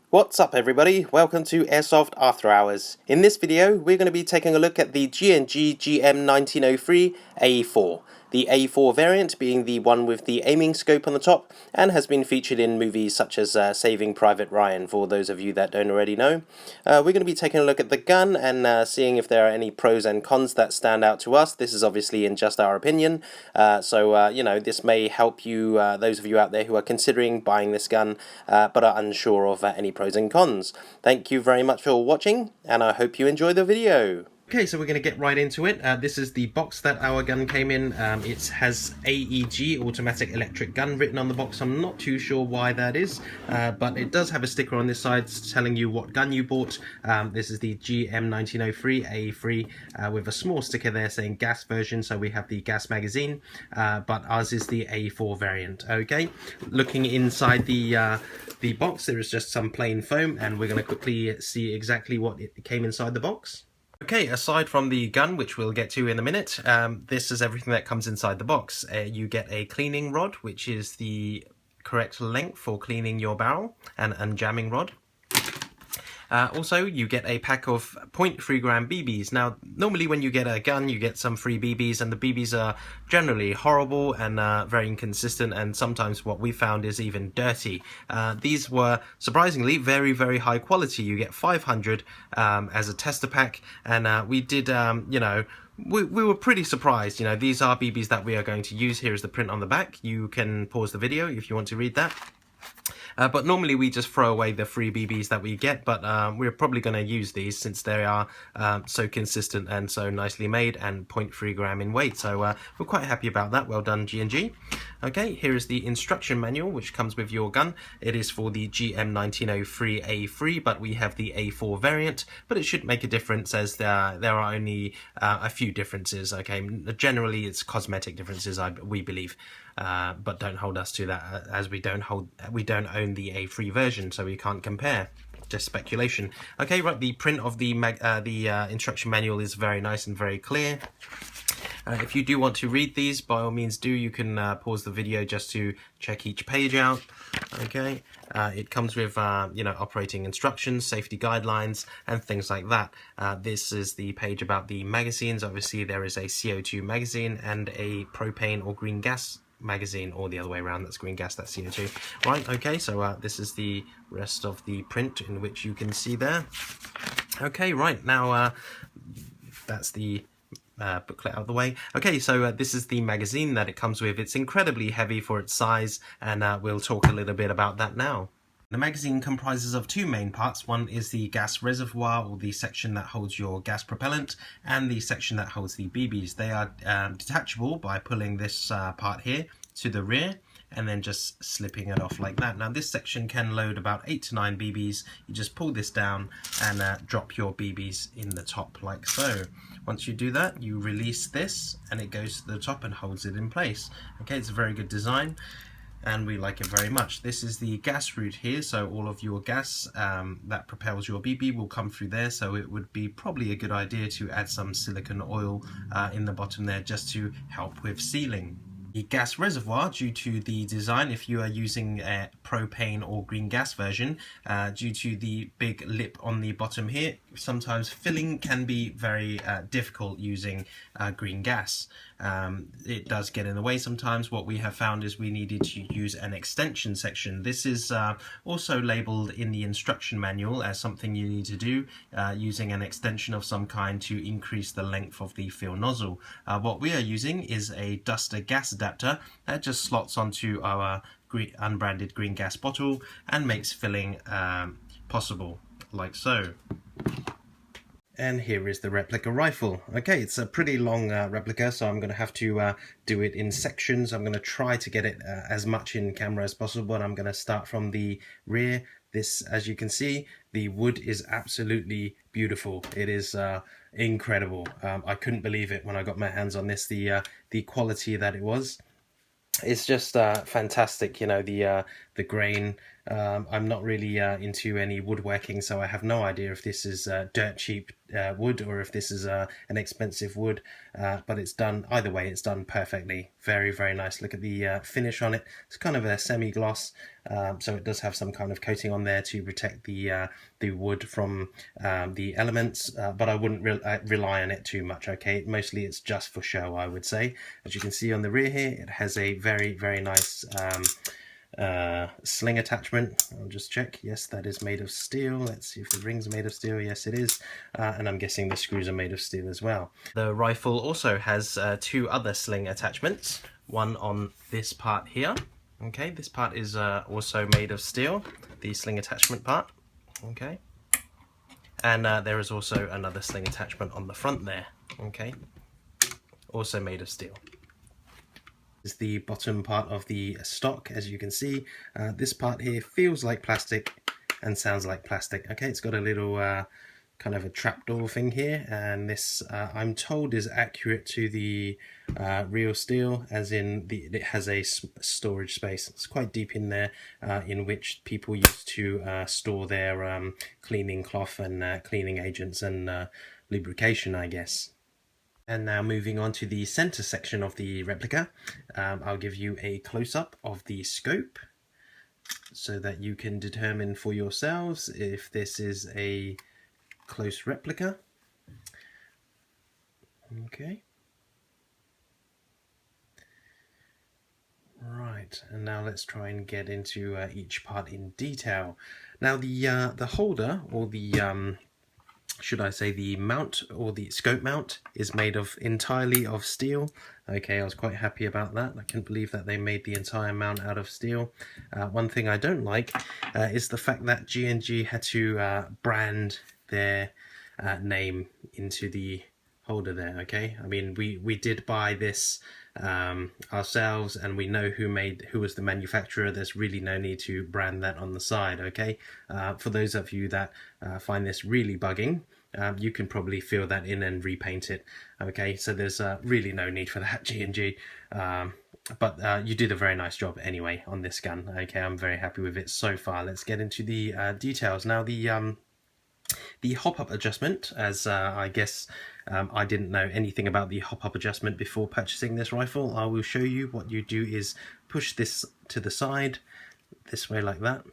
What's up everybody, welcome to Airsoft After Hours. In this video we're going to be taking a look at the G&G GM1903-A4. The A4 variant being the one with the aiming scope on the top and has been featured in movies such as Saving Private Ryan, for those of you that don't already know. We're going to be taking a look at the gun and seeing if there are any pros and cons that stand out to us. This is obviously in just our opinion, so you know, this may help you, those of you out there who are considering buying this gun but are unsure of any pros and cons. Thank you very much for watching, and I hope you enjoy the video. Okay, so we're going to get right into it. This is the box that our gun came in. It has AEG, Automatic Electric Gun, written on the box. I'm not too sure why that is, but it does have a sticker on this side telling you what gun you bought. This is the GM1903-A4 with a small sticker there saying gas version, so we have the gas magazine, but ours is the A4 variant. Okay, looking inside the box, there is just some plain foam, and we're going to quickly see exactly what it came inside the box. Okay, aside from the gun, which we'll get to in a minute, this is everything that comes inside the box. You get a cleaning rod, which is the correct length for cleaning your barrel, and a jamming rod. Also, you get a pack of 0.3 gram BBs. Now, normally when you get a gun, you get some free BBs, and the BBs are generally horrible and very inconsistent, and sometimes what we found is even dirty. These were surprisingly very, very high quality. You get 500 as a tester pack, and we did, you know, we were pretty surprised. You know, these are BBs that we are going to use. Here is the print on the back. You can pause the video if you want to read that. But normally we just throw away the free BBs that we get, but we're probably going to use these since they are so consistent and so nicely made and 0.3 gram in weight. So we're quite happy about that. Well done, G&G. Okay, here is the instruction manual which comes with your gun. It is for the GM1903-A3, but we have the A4 variant, but it should make a difference as there are only a few differences. Okay, generally it's cosmetic differences, we believe. But don't hold us to that, as we don't own the A3 version, so we can't compare. Just speculation. Okay, right. The print of the instruction manual is very nice and very clear. If you do want to read these, by all means do. You can pause the video just to check each page out. Okay, it comes with you know, operating instructions, safety guidelines, and things like that. This is the page about the magazines. Obviously, there is a CO2 magazine and a propane or green gas magazine, or the other way around. That's green gas, that's CO2. Right, okay, so this is the rest of the print in which you can see there. Okay, right, now that's the booklet out of the way. Okay, so this is the magazine that it comes with. It's incredibly heavy for its size, and we'll talk a little bit about that now. The magazine comprises of two main parts. One is the gas reservoir, or the section that holds your gas propellant, and the section that holds the BBs. They are detachable by pulling this part here to the rear and then just slipping it off like that. Now this section can load about 8 to 9 BBs. You just pull this down and drop your BBs in the top like so. Once you do that, you release this and it goes to the top and holds it in place. Okay, it's a very good design, and we like it very much. This is the gas route here, so all of your gas that propels your BB will come through there, so it would be probably a good idea to add some silicone oil in the bottom there just to help with sealing. The gas reservoir, due to the design, if you are using a propane or green gas version, due to the big lip on the bottom here, sometimes filling can be very difficult using green gas. It does get in the way sometimes. What we have found is we needed to use an extension section. This is also labelled in the instruction manual as something you need to do, using an extension of some kind to increase the length of the fill nozzle. What we are using is a duster gas adapter that just slots onto our unbranded green gas bottle and makes filling possible, like so. And here is the replica rifle. Okay, it's a pretty long replica, so I'm going to have to do it in sections. I'm going to try to get it as much in camera as possible, and I'm going to start from the rear. This, as you can see, the wood is absolutely beautiful. It is incredible. I couldn't believe it when I got my hands on this, the quality that it was. It's just fantastic. You know, the the grain. I'm not really into any woodworking, so I have no idea if this is dirt cheap wood or if this is an expensive wood, but it's done, either way, it's done perfectly. Very, very nice. Look at the finish on it. It's kind of a semi-gloss, so it does have some kind of coating on there to protect the wood from the elements, but I wouldn't rely on it too much, okay? Mostly it's just for show, I would say. As you can see on the rear here, it has a very, very nice sling attachment. I'll just check. Yes, that is made of steel. Let's see if the rings are made of steel. Yes, it is. And I'm guessing the screws are made of steel as well. The rifle also has two other sling attachments. One on this part here. Okay, this part is also made of steel, the sling attachment part. Okay. And there is also another sling attachment on the front there. Okay. Also made of steel. Is the bottom part of the stock. As you can see, this part here feels like plastic and sounds like plastic. Okay, it's got a little kind of a trapdoor thing here, and this I'm told is accurate to the real steel, as in it has a storage space. It's quite deep in there, in which people used to store their cleaning cloth and cleaning agents and lubrication, I guess. And now moving on to the center section of the replica, I'll give you a close-up of the scope so that you can determine for yourselves if this is a close replica. Okay. Right, and now let's try and get into each part in detail. Now the holder, or the should I say the mount, or the scope mount, is made of entirely of steel. Okay, I was quite happy about that. I can't believe that they made the entire mount out of steel. One thing I don't like is the fact that G&G had to brand their name into the holder there. Okay, I mean we did buy this ourselves, and we know who was the manufacturer. There's really no need to brand that on the side. Okay, for those of you that find this really bugging, you can probably fill that in and repaint it. Okay, so there's really no need for that, G&G. But you did a very nice job anyway on this gun. Okay, I'm very happy with it so far. Let's get into the details now. The hop-up adjustment, as I guess I didn't know anything about the hop-up adjustment before purchasing this rifle. I will show you. What you do is push this to the side, this way like that,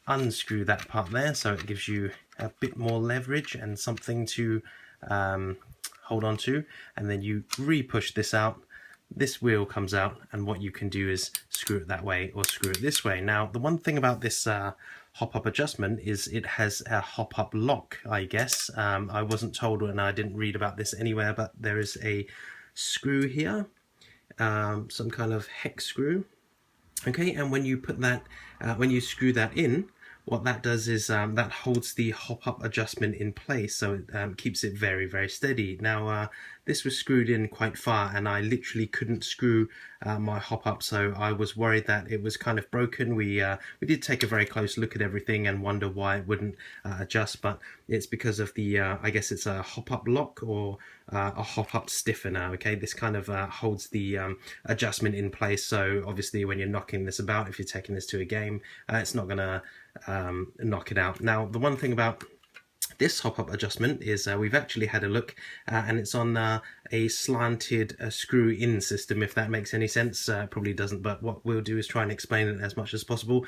unscrew that part there so it gives you a bit more leverage and something to hold on to, and then you re-push this out. This wheel comes out, and what you can do is screw it that way or screw it this way. Now, the one thing about this hop-up adjustment is it has a hop-up lock, I guess. I wasn't told, and I didn't read about this anywhere, but there is a screw here, some kind of hex screw. Okay, and when you put that, when you screw that in, what that does is that holds the hop-up adjustment in place, so it keeps it very, very steady. Now, this was screwed in quite far, and I literally couldn't screw my hop-up, so I was worried that it was kind of broken. We did take a very close look at everything and wonder why it wouldn't adjust, but it's because of the, I guess it's a hop-up lock or a hop-up stiffener. Okay, this kind of holds the adjustment in place, so obviously when you're knocking this about, if you're taking this to a game, it's not going to knock it out. Now, the one thing about this hop-up adjustment is we've actually had a look, and it's on a slanted screw-in system, if that makes any sense. Probably doesn't, but what we'll do is try and explain it as much as possible.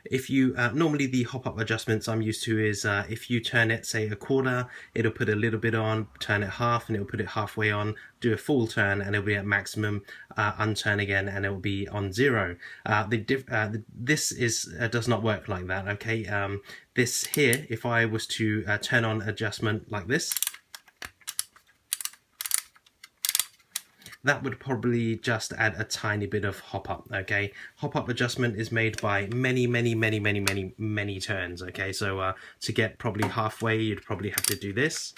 If you normally the hop-up adjustments I'm used to is if you turn it, say, a quarter, it'll put a little bit on, turn it half, and it'll put it halfway on, do a full turn, and it'll be at maximum, unturn again, and it'll be on 0. This does not work like that. Okay, this here, if I was to turn on adjustment like this, that would probably just add a tiny bit of hop-up. Okay, hop-up adjustment is made by many turns. Okay, so to get probably halfway, you'd probably have to do this.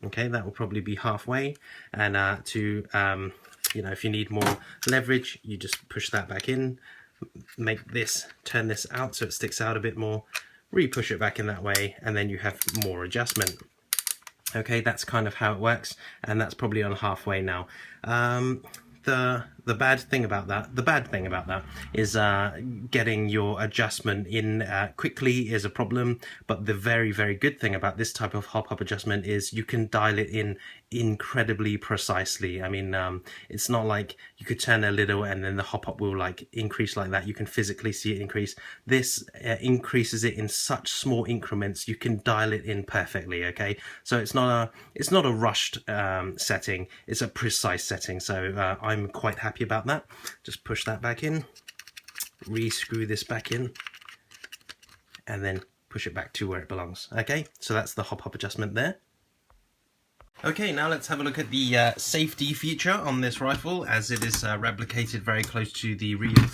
Okay, that will probably be halfway, and you know, if you need more leverage, you just push that back in, make this, turn this out so it sticks out a bit more, re-push it back in that way, and then you have more adjustment. Okay, that's kind of how it works, and that's probably on halfway now. The the bad thing about that is getting your adjustment in quickly is a problem, but the very, very good thing about this type of hop-up adjustment is you can dial it in incredibly precisely. I mean, it's not like you could turn a little and then the hop-up will like increase like that. You can physically see it increase. This increases it in such small increments. You can dial it in perfectly. Okay, so it's not a rushed setting. It's a precise setting. So I'm quite happy about that. Just push that back in, re-screw this back in, and then push it back to where it belongs. Okay, so that's the hop-up adjustment there. Okay, now let's have a look at the safety feature on this rifle, as it is replicated very close to the real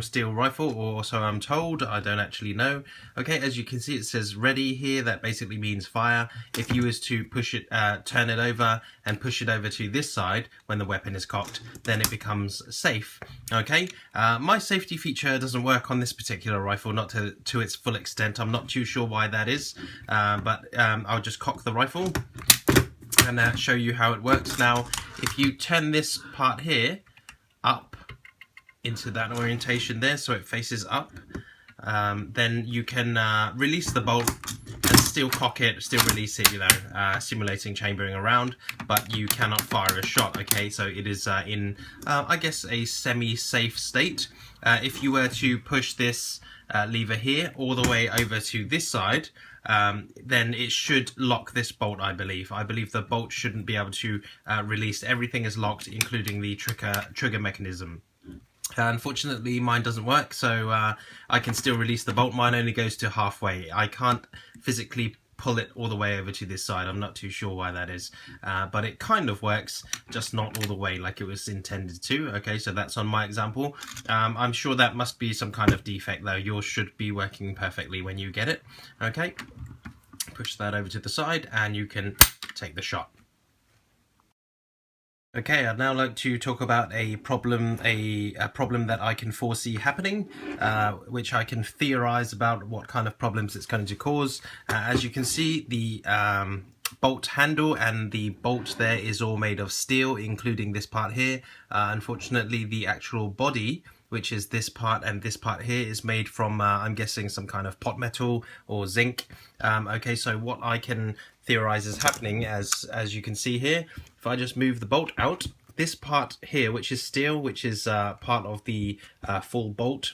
steel rifle, or so I'm told. I don't actually know. Okay, as you can see, it says ready here. That basically means fire. If you was to push it, turn it over and push it over to this side when the weapon is cocked, then it becomes safe. Okay, my safety feature doesn't work on this particular rifle, not to its full extent. I'm not too sure why that is, but I'll just cock the rifle and show you how it works. Now, if you turn this part here up into that orientation there, so it faces up, then you can release the bolt and still cock it, still release it, you know, simulating chambering around, but you cannot fire a shot. Okay, so it is in, I guess, a semi-safe state. If you were to push this lever here all the way over to this side, then it should lock this bolt, I believe. I believe the bolt shouldn't be able to release. Everything is locked, including the trigger mechanism. Unfortunately, mine doesn't work, so I can still release the bolt. Mine only goes to halfway. I can't physically pull it all the way over to this side. I'm not too sure why that is, but it kind of works, just not all the way like it was intended to. Okay, so that's on my example. I'm sure that must be some kind of defect though. Yours should be working perfectly when you get it. Okay, push that over to the side and you can take the shot. Okay, I'd now like to talk about a problem that I can foresee happening, which I can theorize about what kind of problems it's going to cause. As you can see, the bolt handle and the bolt there is all made of steel, including this part here. Unfortunately, the actual body, which is this part and this part here, is made from, I'm guessing, some kind of pot metal or zinc. Okay, so what I can theorize is happening, as you can see here, if I just move the bolt out, this part here, which is steel, which is part of the full bolt,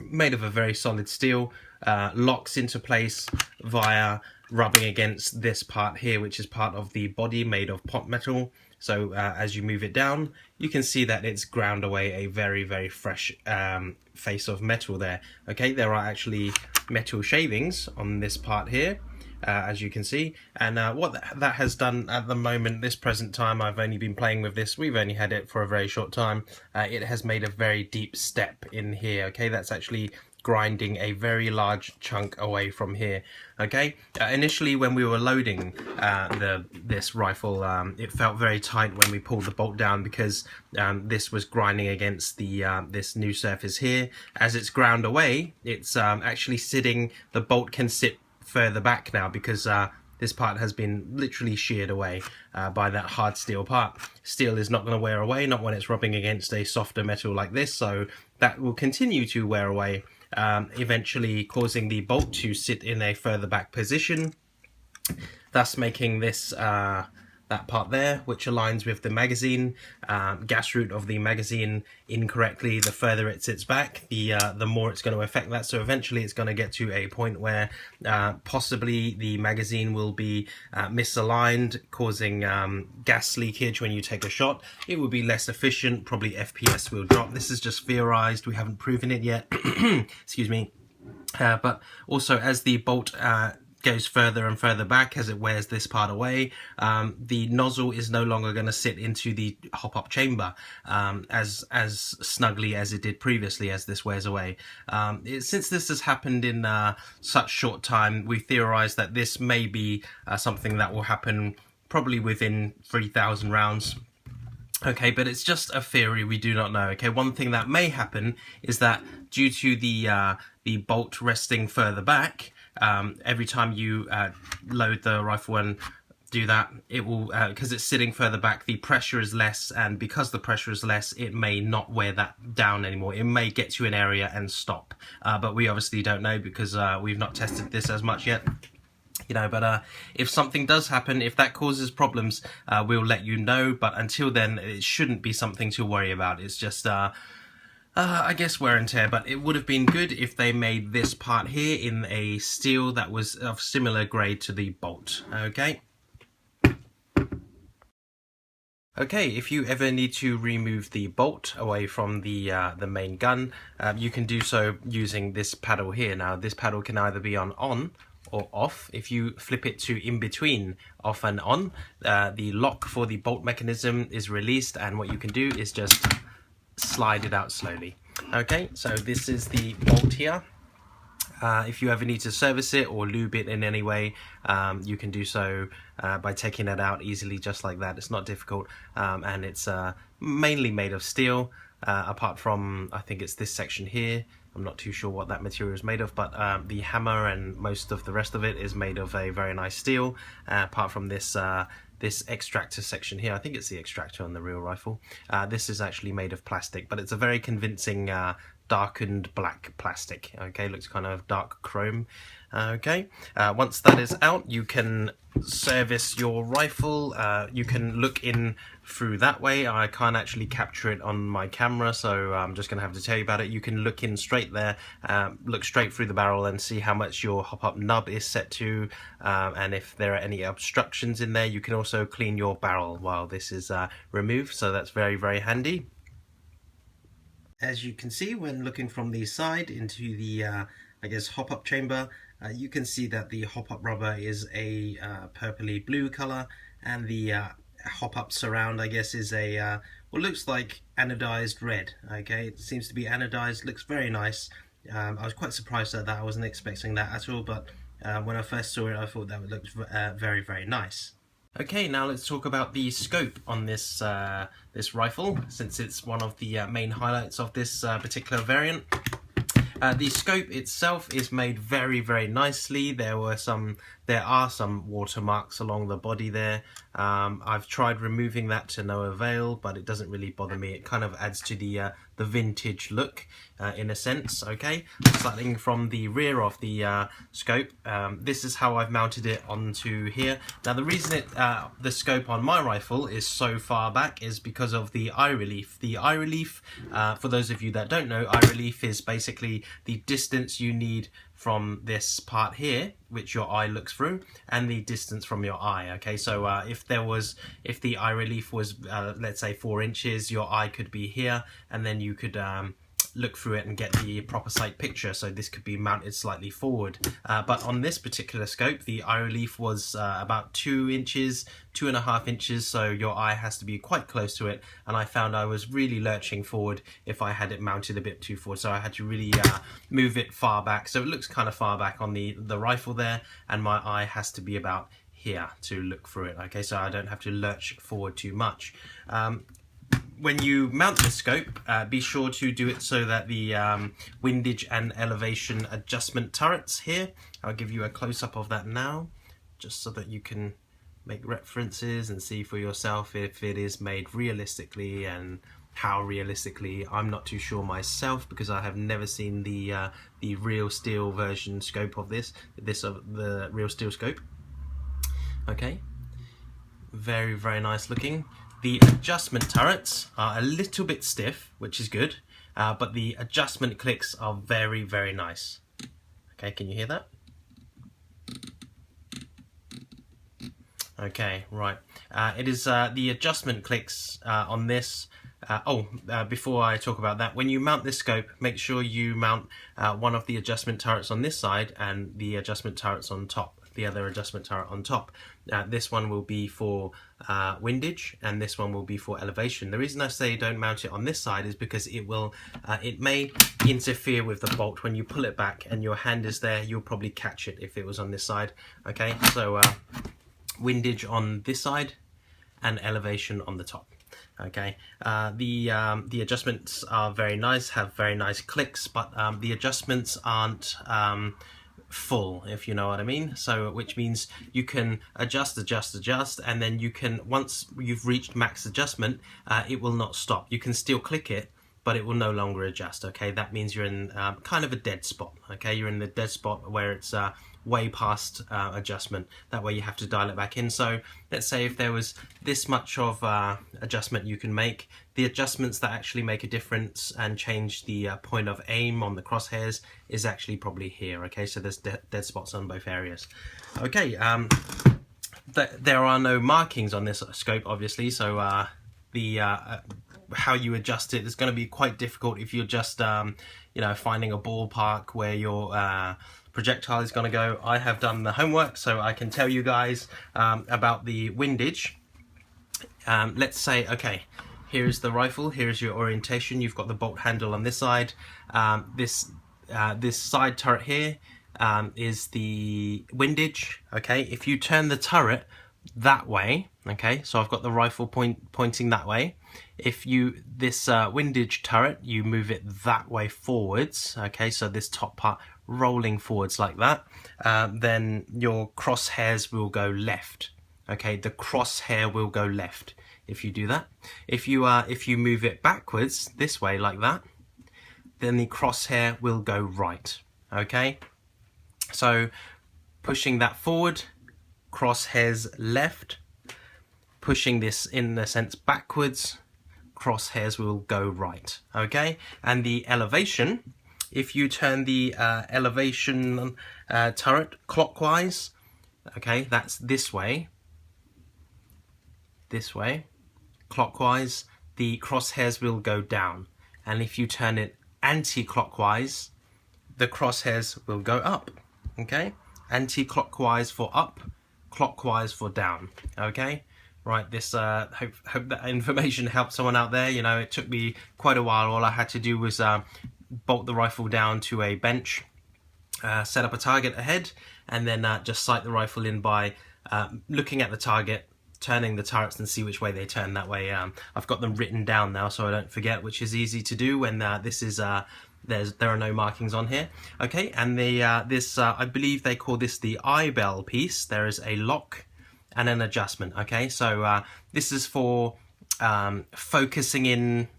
made of a very solid steel, locks into place via rubbing against this part here, which is part of the body made of pot metal. So as you move it down, you can see that it's ground away a very, very fresh face of metal there. Okay, there are actually metal shavings on this part here, as you can see, and what that has done at the moment, this present time, I've only been playing with this, we've only had it for a very short time, it has made a very deep step in here. Okay, that's actually grinding a very large chunk away from here. Okay, initially when we were loading this rifle, it felt very tight when we pulled the bolt down, because this was grinding against the this new surface here. As it's ground away, it's actually sitting, the bolt can sit further back now, because this part has been literally sheared away by that hard steel part. Steel is not going to wear away, not when it's rubbing against a softer metal like this, so that will continue to wear away, eventually causing the bolt to sit in a further back position, thus making this that part there, which aligns with the magazine gas route of the magazine incorrectly. The further it sits back, the more it's going to affect that. So eventually it's going to get to a point where possibly the magazine will be misaligned, causing gas leakage when you take a shot. It will be less efficient, probably FPS will drop. This is just theorized, we haven't proven it yet. Excuse me. But also, as the bolt goes further and further back, as it wears this part away, the nozzle is no longer going to sit into the hop-up chamber as snugly as it did previously as this wears away. Since this has happened in such short time, we theorized that this may be something that will happen probably within 3,000 rounds. Okay, but it's just a theory, we do not know. Okay, one thing that may happen is that due to the bolt resting further back, every time you load the rifle and do that, it will, because it's sitting further back, the pressure is less, and because the pressure is less, it may not wear that down anymore. It may get to an area and stop, but we obviously don't know because we've not tested this as much yet. You know, but if something does happen, if that causes problems, we'll let you know, but until then it shouldn't be something to worry about. It's just I guess wear and tear, but it would have been good if they made this part here in a steel that was of similar grade to the bolt. Okay, if you ever need to remove the bolt away from the main gun, you can do so using this paddle here. Now this paddle can either be on or off. If you flip it to in between off and on, the lock for the bolt mechanism is released, and what you can do is just slide it out slowly. Okay, so this is the bolt here. If you ever need to service it or lube it in any way, you can do so by taking it out easily, just like that. It's not difficult, and it's mainly made of steel, apart from, I think it's this section here. I'm not too sure what that material is made of, but the hammer and most of the rest of it is made of a very nice steel, apart from this this extractor section here. I think it's the extractor on the real rifle. This is actually made of plastic, but it's a very convincing darkened black plastic. Okay, looks kind of dark chrome. Okay, once that is out, you can service your rifle. You can look in through that way. I can't actually capture it on my camera, so I'm just gonna have to tell you about it. You can look in straight there, look straight through the barrel and see how much your hop-up nub is set to, and if there are any obstructions in there. You can also clean your barrel while this is removed, so that's very, very handy. As you can see, when looking from the side into the I guess hop-up chamber, you can see that the hop-up rubber is a purpley blue color, and the hop-up surround, I guess, is a what looks like anodized red. Okay, it seems to be anodized, looks very nice. I was quite surprised at that. I wasn't expecting that at all, but when I first saw it, I thought that looked very, very nice. Okay, now let's talk about the scope on this this rifle, since it's one of the main highlights of this particular variant. The scope itself is made very, very nicely. There are some watermarks along the body there. I've tried removing that to no avail, but it doesn't really bother me. It kind of adds to the vintage look in a sense. Okay, starting from the rear of the scope, this is how I've mounted it onto here. Now the reason the scope on my rifle is so far back is because of the eye relief. The eye relief, for those of you that don't know, eye relief is basically the distance you need from this part here, which your eye looks through, and the distance from your eye. Okay, so if the eye relief was let's say 4 inches, your eye could be here, and then you could look through it and get the proper sight picture, so this could be mounted slightly forward. But on this particular scope, the eye relief was about 2 inches, 2.5 inches, so your eye has to be quite close to it, and I found I was really lurching forward if I had it mounted a bit too forward, so I had to really move it far back. So it looks kind of far back on the rifle there, and my eye has to be about here to look through it. Okay, so I don't have to lurch forward too much. When you mount the scope, be sure to do it so that the windage and elevation adjustment turrets here, I'll give you a close-up of that now, just so that you can make references and see for yourself if it is made realistically and how realistically. I'm not too sure myself because I have never seen the real steel version scope of the real steel scope. Okay, very, very nice looking. The adjustment turrets are a little bit stiff, which is good, but the adjustment clicks are very, very nice. Okay, can you hear that? Okay, right. It is the adjustment clicks on this. Before I talk about that, when you mount this scope, make sure you mount one of the adjustment turrets on this side and the adjustment turrets on top. The other adjustment turret on top. This one will be for windage, and this one will be for elevation. The reason I say don't mount it on this side is because it may interfere with the bolt. When you pull it back and your hand is there, you'll probably catch it if it was on this side. Okay, so windage on this side and elevation on the top. Okay, the adjustments are very nice, have very nice clicks, but the adjustments aren't full, if you know what I mean. So which means you can adjust, and then you can, once you've reached max adjustment, it will not stop. You can still click it, but it will no longer adjust. Okay, that means you're in kind of a dead spot. Okay, you're in the dead spot where it's way past adjustment. That way you have to dial it back in. So let's say if there was this much of adjustment you can make, the adjustments that actually make a difference and change the point of aim on the crosshairs is actually probably here. Okay, so there's dead spots on both areas. Okay, there are no markings on this scope, obviously, so how you adjust it is going to be quite difficult if you're just you know, finding a ballpark where your projectile is going to go. I have done the homework, so I can tell you guys about the windage. Let's say, okay, here's the rifle, here's your orientation, you've got the bolt handle on this side, this side turret here is the windage. Okay, if you turn the turret that way, okay, so I've got the rifle pointing that way. If you, this windage turret, you move it that way forwards, okay, so this top part rolling forwards like that, then your crosshairs will go left. Okay, the crosshair will go left if you do that. If you move it backwards this way like that, then the crosshair will go right. Okay, so pushing that forward, crosshairs left. Pushing this in the sense backwards, crosshairs will go right. Okay, and the elevation, if you turn the elevation turret clockwise, okay, that's this way, clockwise, the crosshairs will go down. And if you turn it anti-clockwise, the crosshairs will go up. Okay, anti-clockwise for up, clockwise for down. Okay, right, this hope that information helped someone out there. You know, it took me quite a while. All I had to do was bolt the rifle down to a bench, set up a target ahead, and then just sight the rifle in by looking at the target, turning the turrets and see which way they turn. That way I've got them written down now so I don't forget, which is easy to do when this is there are no markings on here. Okay, and the this I believe they call this the eye bell piece. There is a lock and an adjustment. Okay, so this is for focusing in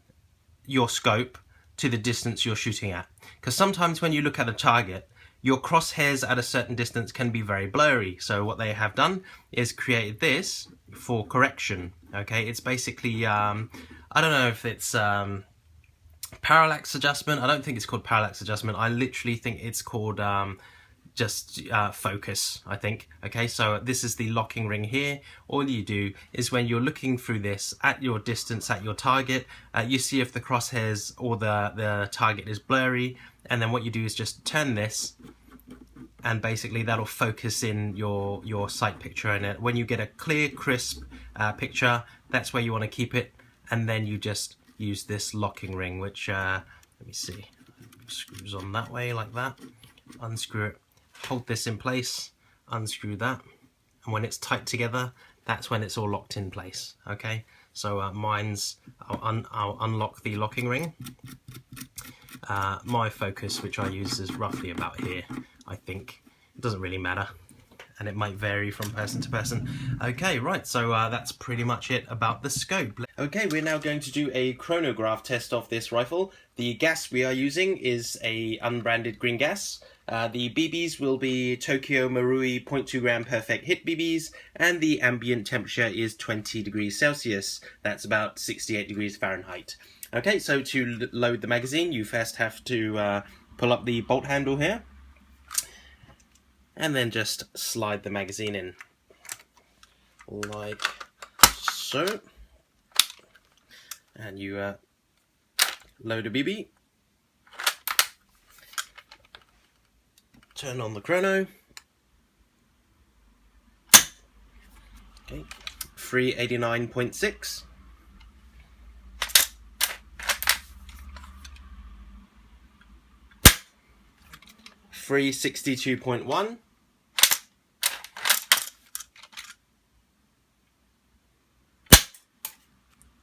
your scope to the distance you're shooting at, because sometimes when you look at a target, your crosshairs at a certain distance can be very blurry. So what they have done is created this for correction. Okay, it's basically I don't know if it's parallax adjustment. I don't think it's called parallax adjustment. I literally think it's called just focus, I think. Okay, so this is the locking ring here. All you do is when you're looking through this at your distance, at your target, you see if the crosshairs or the target is blurry, and then what you do is just turn this, and basically that'll focus in your sight picture. And when you get a clear, crisp picture, that's where you want to keep it, and then you just use this locking ring, which let me see, screws on that way like that, unscrew it, hold this in place, unscrew that, and when it's tight together, that's when it's all locked in place. Okay, so I'll unlock the locking ring. My focus, which I use, is roughly about here, I think. It doesn't really matter, and it might vary from person to person. Okay, right, so that's pretty much it about the scope. Okay, we're now going to do a chronograph test of this rifle. The gas we are using is a unbranded green gas. The BBs will be Tokyo Marui 0.2 gram perfect hit BBs, and the ambient temperature is 20 degrees Celsius. That's about 68 degrees Fahrenheit. Okay, so to load the magazine, you first have to pull up the bolt handle here, and then just slide the magazine in, like so. And you load a BB, turn on the chrono, okay, 389.6, .1,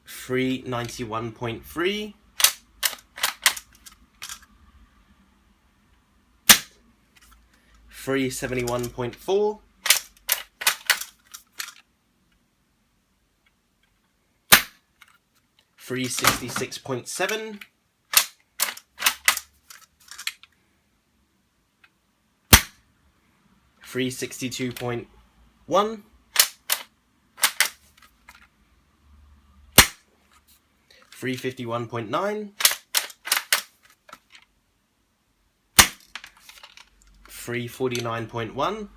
391.3, 392.3, 371.4, 366.7, 362.1, 351.9, 349.1,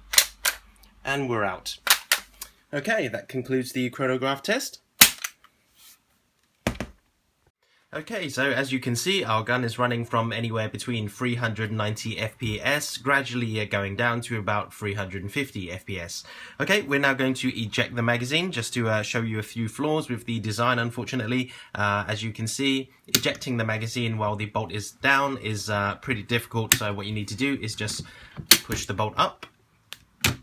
and we're out. Okay, that concludes the chronograph test. Okay, so as you can see, our gun is running from anywhere between 390 FPS, gradually going down to about 350 FPS. Okay, we're now going to eject the magazine just to show you a few flaws with the design, unfortunately. As you can see, ejecting the magazine while the bolt is down is pretty difficult, so what you need to do is just push the bolt up,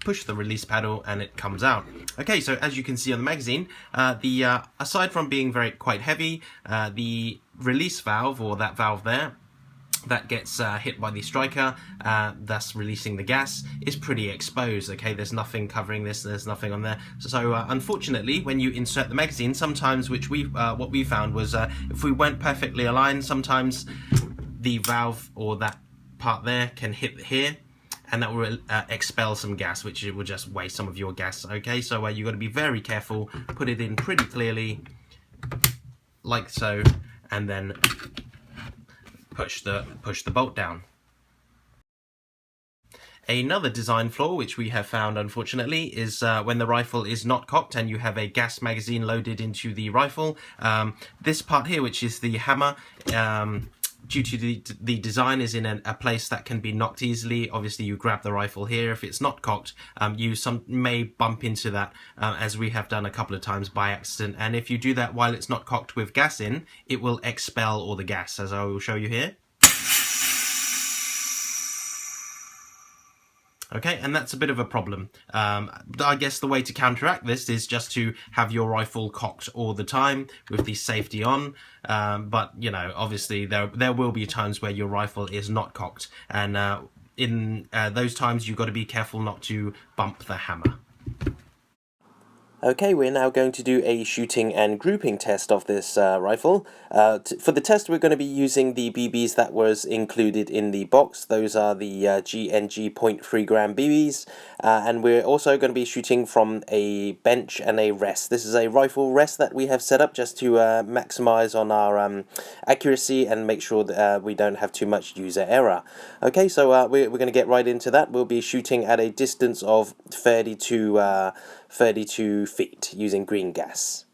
push the release paddle, and it comes out. Okay, so as you can see on the magazine, aside from being quite heavy, the release valve, or that valve there, that gets hit by the striker, thus releasing the gas, is pretty exposed. Okay, there's nothing covering this, there's nothing on there. So unfortunately, when you insert the magazine, sometimes, what we found was if we weren't perfectly aligned, sometimes the valve or that part there can hit here, and that will expel some gas, which will just waste some of your gas. Okay, so you've got to be very careful, put it in pretty clearly, like so, and then push the bolt down. Another design flaw which we have found, unfortunately, is when the rifle is not cocked and you have a gas magazine loaded into the rifle. This part here, which is the hammer, due to the design, is in a place that can be knocked easily. Obviously, you grab the rifle here. If it's not cocked, you may bump into that, as we have done a couple of times by accident. And if you do that while it's not cocked with gas in, it will expel all the gas, as I will show you here. Okay, and that's a bit of a problem. I guess the way to counteract this is just to have your rifle cocked all the time with the safety on. But, you know, obviously there will be times where your rifle is not cocked. And in those times, you've got to be careful not to bump the hammer. Okay, we're now going to do a shooting and grouping test of this rifle. For the test, we're going to be using the BBs that was included in the box. Those are the G&G 0.3 gram BBs, and we're also going to be shooting from a bench and a rest. This is a rifle rest that we have set up just to maximize on our accuracy and make sure that we don't have too much user error. Okay, so we're going to get right into that. We'll be shooting at a distance of 32 feet using green gas.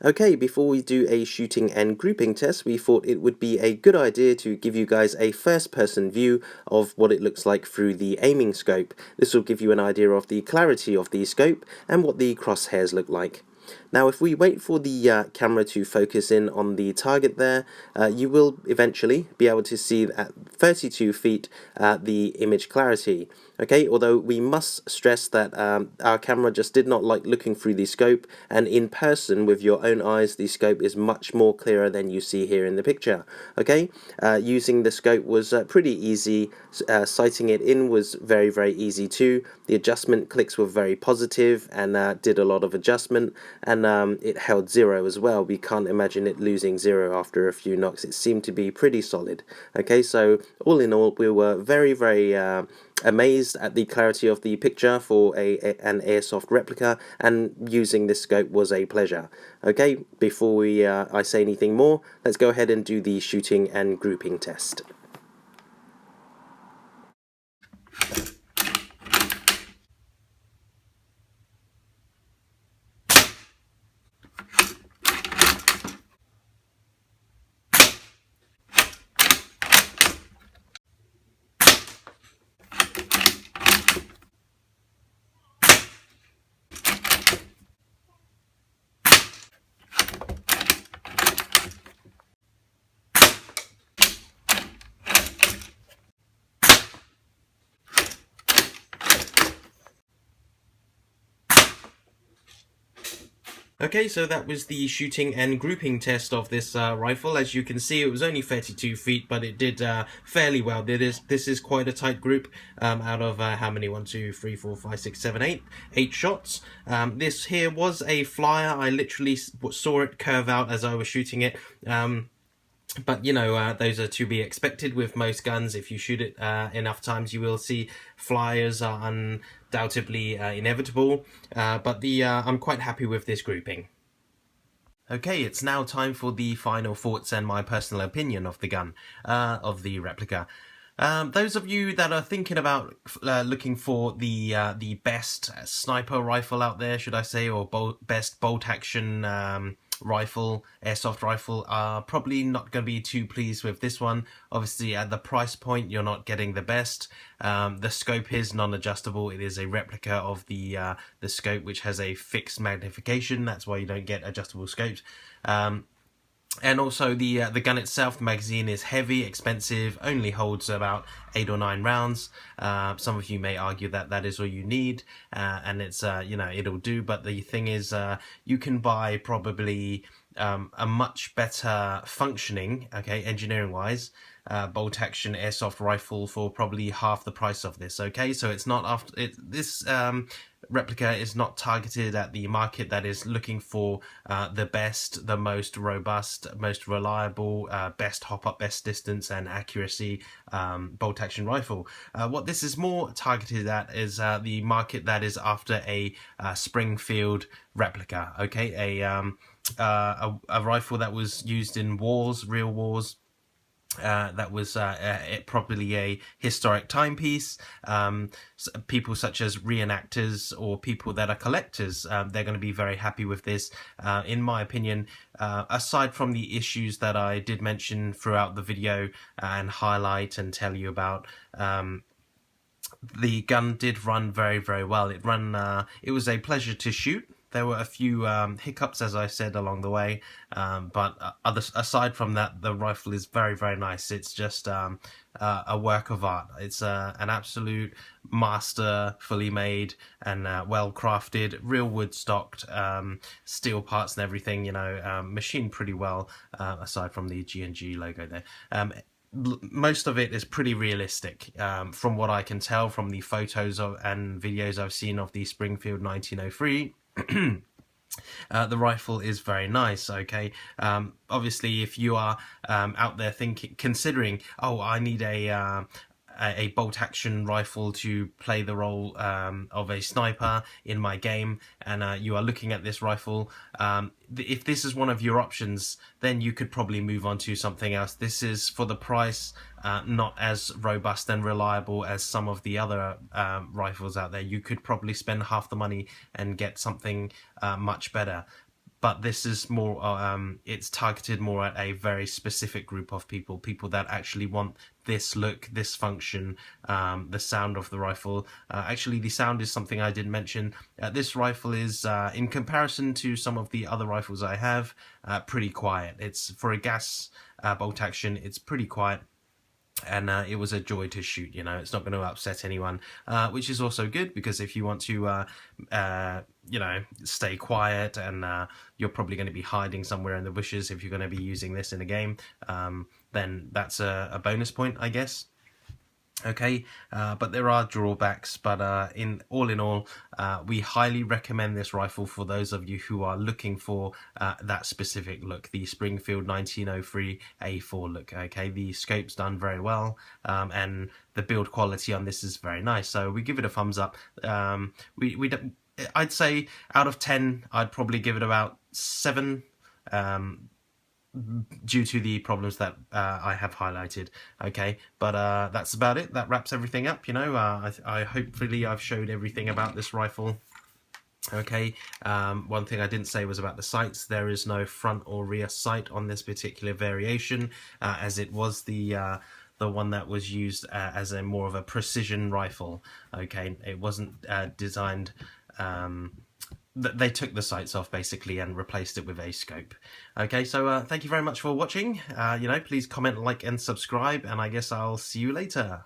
Okay, before we do a shooting and grouping test, we thought it would be a good idea to give you guys a first-person view of what it looks like through the aiming scope. This will give you an idea of the clarity of the scope and what the crosshairs look like. Now, if we wait for the camera to focus in on the target there, you will eventually be able to see at 32 feet the image clarity. Okay, although we must stress that our camera just did not like looking through the scope, and in person with your own eyes the scope is much more clearer than you see here in the picture. Okay, using the scope was pretty easy, sighting it in was very easy too. The adjustment clicks were very positive and did a lot of adjustment, and it held 0 as well. We can't imagine it losing 0 after a few knocks. It seemed to be pretty solid. Okay, so all in all, we were very amazed at the clarity of the picture for an Airsoft replica, and using this scope was a pleasure. Okay, before I say anything more, let's go ahead and do the shooting and grouping test. Okay, so that was the shooting and grouping test of this rifle. As you can see, it was only 32 feet, but it did fairly well. This is quite a tight group out of how many? 1, 2, 3, 4, 5, 6, 7, 8. 8 shots. This here was a flyer. I literally saw it curve out as I was shooting it. But you know, those are to be expected with most guns. If you shoot it enough times, you will see flyers are undoubtedly inevitable. But I'm quite happy with this grouping. Okay, it's now time for the final thoughts and my personal opinion of the gun, of the replica. Those of you that are thinking about looking for the best sniper rifle out there, should I say, or best bolt action rifle, airsoft rifle, are probably not going to be too pleased with this one. Obviously, at the price point, you're not getting the best. The scope is non-adjustable. It is a replica of the scope, which has a fixed magnification. That's why you don't get adjustable scopes. And also the gun itself, the magazine, is heavy, expensive, only holds about 8 or 9 rounds. Some of you may argue that that is all you need, and it's you know, it'll do. But the thing is, you can buy probably a much better functioning, okay, engineering wise, bolt action airsoft rifle for probably half the price of this. Okay, so it's not after it. This replica is not targeted at the market that is looking for the best, the most robust, most reliable, best hop up, best distance and accuracy bolt action rifle. What this is more targeted at is the market that is after a Springfield replica. Okay, a rifle that was used in wars, real wars. That was probably a historic timepiece. People such as reenactors or people that are collectors, they're going to be very happy with this. In my opinion, aside from the issues that I did mention throughout the video and highlight and tell you about, the gun did run very, very well. It was a pleasure to shoot. There were a few hiccups, as I said, along the way, but aside from that, the rifle is very, very nice. It's just a work of art. It's an absolute master, fully made and well crafted, real wood stocked, steel parts and everything, you know, machined pretty well, aside from the G&G logo there. Most of it is pretty realistic, from what I can tell from the photos and videos I've seen of the Springfield 1903. The rifle is very nice. Okay, obviously if you are out there considering, oh, I need a bolt action rifle to play the role of a sniper in my game, and you are looking at this rifle, if this is one of your options, then you could probably move on to something else. This is, for the price, not as robust and reliable as some of the other rifles out there. You could probably spend half the money and get something much better. But this is more, it's targeted more at a very specific group of people that actually want this look, this function, the sound of the rifle. Actually, the sound is something I didn't mention. This rifle is, in comparison to some of the other rifles I have, pretty quiet. It's, for a gas bolt action, it's pretty quiet. And it was a joy to shoot, you know. It's not going to upset anyone, which is also good, because if you want to, you know, stay quiet, and you're probably going to be hiding somewhere in the bushes if you're going to be using this in a game, then that's a bonus point, I guess. Okay, but there are drawbacks, but in all, we highly recommend this rifle for those of you who are looking for that specific look, the Springfield 1903-A4 look. Okay, the scope's done very well, and the build quality on this is very nice, so we give it a thumbs up. I'd say out of 10, I'd probably give it about 7. Due to the problems that I have highlighted. Okay, but that's about it. That wraps everything up, you know. I hopefully I've showed everything about this rifle. Okay, one thing I didn't say was about the sights. There is no front or rear sight on this particular variation, as it was the one that was used as a more of a precision rifle. Okay, it wasn't designed. They took the sights off basically and replaced it with a scope. Okay, so thank you very much for watching. You know, please comment, like and subscribe, and I guess I'll see you later.